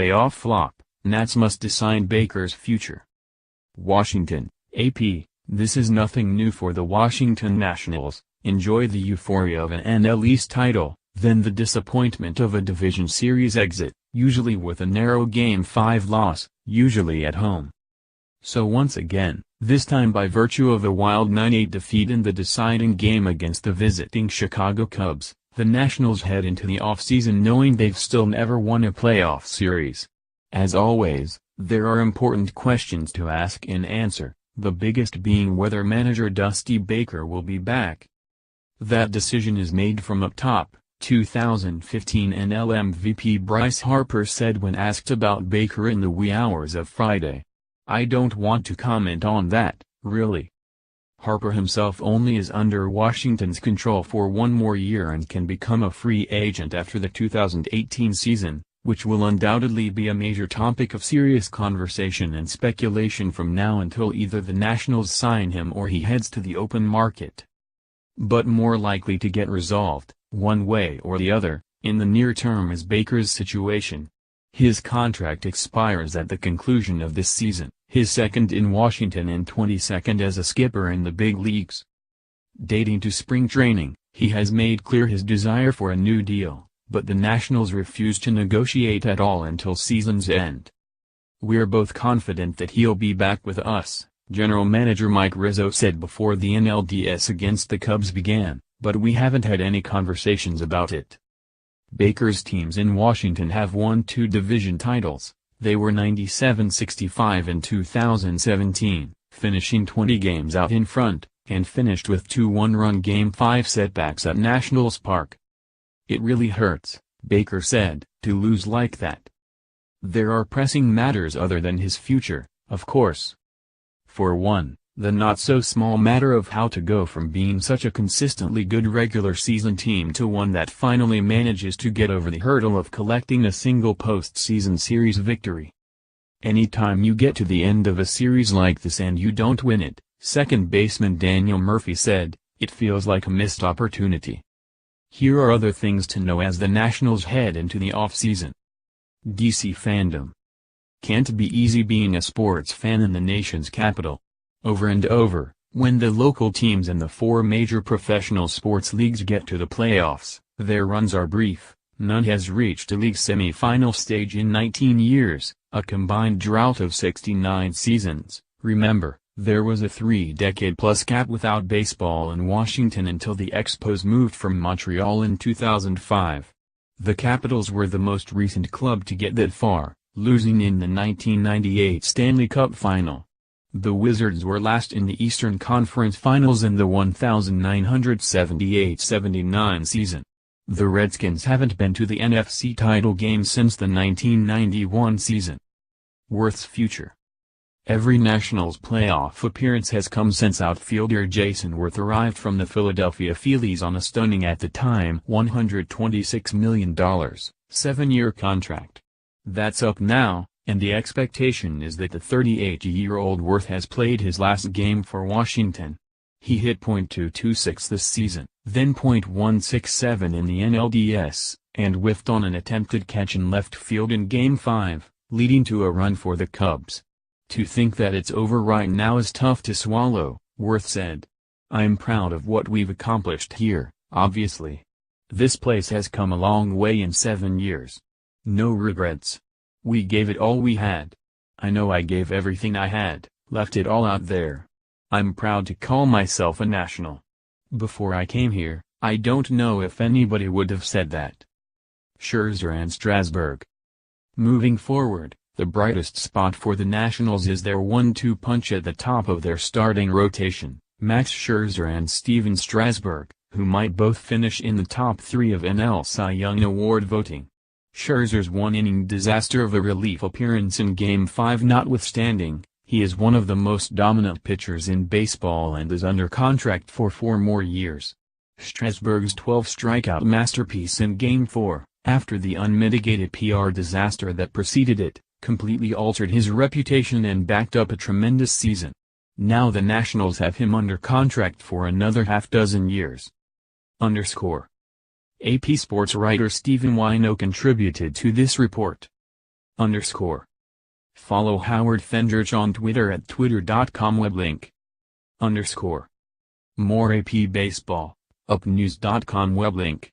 playoff flop, Nats must decide Baker's future. Washington, AP, this is nothing new for the Washington Nationals. Enjoy the euphoria of an NL East title, then the disappointment of a division series exit, usually with a narrow Game 5 loss, usually at home. So once again, this time by virtue of a wild 9-8 defeat in the deciding game against the visiting Chicago Cubs, the Nationals head into the offseason knowing they've still never won a playoff series. As always, there are important questions to ask and answer, the biggest being whether manager Dusty Baker will be back. That decision is made from up top, 2015 NL MVP Bryce Harper said when asked about Baker in the wee hours of Friday. "I don't want to comment on that, really." Harper himself only is under Washington's control for one more year and can become a free agent after the 2018 season, which will undoubtedly be a major topic of serious conversation and speculation from now until either the Nationals sign him or he heads to the open market. But more likely to get resolved, one way or the other, in the near term is Baker's situation. His contract expires at the conclusion of this season, his second in Washington and 22nd as a skipper in the big leagues. Dating to spring training, he has made clear his desire for a new deal, but the Nationals refuse to negotiate at all until season's end. "We're both confident that he'll be back with us," General Manager Mike Rizzo said before the NLDS against the Cubs began, "but we haven't had any conversations about it." Baker's teams in Washington have won 2 division titles. They were 97-65 in 2017, finishing 20 games out in front, and finished with 2 one-run Game 5 setbacks at Nationals Park. "It really hurts," Baker said, "to lose like that. There are pressing matters other than his future, of course. For one, the not-so-small matter of how to go from being such a consistently good regular season team to one that finally manages to get over the hurdle of collecting a single postseason series victory. Anytime you get to the end of a series like this and you don't win it," second baseman Daniel Murphy said, "it feels like a missed opportunity." Here are other things to know as the Nationals head into the offseason. DC fandom. Can't be easy being a sports fan in the nation's capital. Over and over, when the local teams in the 4 major professional sports leagues get to the playoffs, their runs are brief. None has reached a league semifinal stage in 19 years, a combined drought of 69 seasons. Remember, there was a 3-decade-plus gap without baseball in Washington until the Expos moved from Montreal in 2005. The Capitals were the most recent club to get that far, losing in the 1998 Stanley Cup Final. The Wizards were last in the Eastern Conference Finals in the 1978-79 season. The Redskins haven't been to the NFC title game since the 1991 season. Worth's future. Every Nationals playoff appearance has come since outfielder Jason Worth arrived from the Philadelphia Phillies on a stunning at the time $126 million, 7-year contract. That's up now, and the expectation is that the 38-year-old Worth has played his last game for Washington. He hit .226 this season, then .167 in the NLDS, and whiffed on an attempted catch in left field in Game 5, leading to a run for the Cubs. "To think that it's over right now is tough to swallow," Worth said. "I'm proud of what we've accomplished here, obviously. This place has come a long way in 7 years. No regrets. We gave it all we had. I know I gave everything I had, left it all out there. I'm proud to call myself a National. Before I came here, I don't know if anybody would have said that." Scherzer and Strasburg. Moving forward, the brightest spot for the Nationals is their 1-2 punch at the top of their starting rotation, Max Scherzer and Steven Strasburg, who might both finish in the top 3 of NL Cy Young Award voting. Scherzer's one-inning disaster of a relief appearance in Game 5 notwithstanding, he is one of the most dominant pitchers in baseball and is under contract for 4 more years. Strasburg's 12-strikeout masterpiece in Game 4, after the unmitigated PR disaster that preceded it, completely altered his reputation and backed up a tremendous season. Now the Nationals have him under contract for another half-dozen years. _ AP Sports writer Stephen Wino contributed to this report. underscore. Follow Howard Fendrich on Twitter at twitter.com/weblink underscore. More AP Baseball, upnews.com weblink.